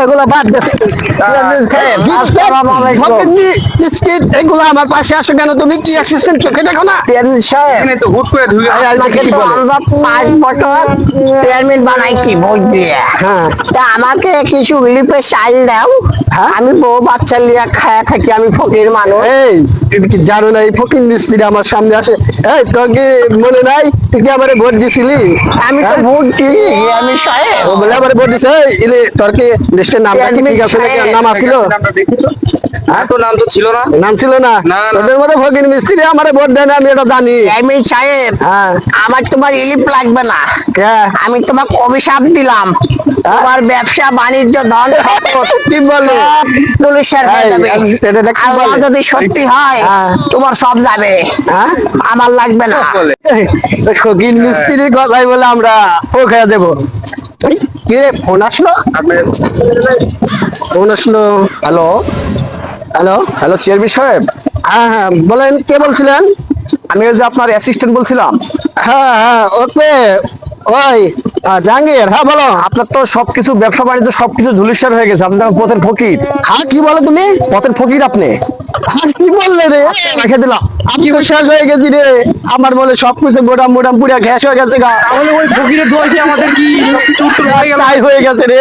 এগুলো বাদ দে বিস্কিট এগুলো আমার পাশে আসো কেন? তুমি কি অ্যাসিস্ট্যান্ট চোখে দেখো না? এখানে তো হুট করে ধুয়ে আমরা 5 বছর চেয়ারম্যান বানাইছি ভোট দিয়ে। হ্যাঁ তা আমাকে কিছু রিলিফের চাল দাও। হ্যাঁ? আমি বউ বাচ্চা লিয়া খায়া থাকি, আমি ফকির মানুষ। এই তুমি কি জানো না এই ফকির মিস্ত্রি আমার সামনে আসে? এই তোর কি মনে নাই তুই কি আমারে ভোট দিছিলি? আমি তো হ্যাঁ? ভোট দিই আমি সাহেব। ও বলে আমারে ভোট দিছে। ইলে তোর কি লিস্টের নামটা কি ঠিক আছে নাকি? নাম আছিল? নামটা দেখি তো। হ্যাঁ, তো নাম তো ছিল না। নাম ছিল না? না, না। তোদের মধ্যে ফকির মিস্ত্রি আমারে ভোট দেয় না, আমি এটা জানি। চেয়ারম্যান সাহেব, হ্যাঁ আমার তোমার রিলিফ লাগবে না। কে? আমি তোমাকে অভিশাপ দিলাম, তোমার ব্যবসা বাণিজ্য ধন সম্পদ কি বলে? সব ধূলিসাৎ হয়ে এই, যাবে। এটা কি আল্লাহ বলে? যদি সত্যি হয় হ্যাঁ। তোমার সব যাবে, হ্যাঁ? আমার লাগবে না। বলে ফকির মিস্ত্রি কথাই বলে আমরা পোখা দেবো। কি রে ফোন আসলো? ফোন আসলো। হ্যালো হ্যালো হ্যালো চেয়ারম্যান সাহেব, হ্যাঁ হ্যাঁ বলেন, কে বলছিলেন? আমি ওই যে আপনার অ্যাসিস্ট্যান্ট বলছিলাম। হ্যাঁ হ্যাঁ ওকে ওই জাহাঙ্গীর, হ্যাঁ বলো। আপনার তো সবকিছু ব্যবসা বাণিজ্য সবকিছু ধূলিসাৎ হয়ে গেছে, আপনার পথের ফকির। হ্যাঁ কি বলো তুমি? পথের ফকির আপনি। আর কি বললে রে? রেখে দিলাম। আমি তো শেষ হয়ে গেছি রে। আমার বলে সবকিছু গোডাম মোডাম পুরা গ্যাস হয়ে গেছে গা। তাহলে ওই ফকিরের দোয়াই কি আমাদের কি চুট হয়ে গেল? তাই হয়ে গেছে রে।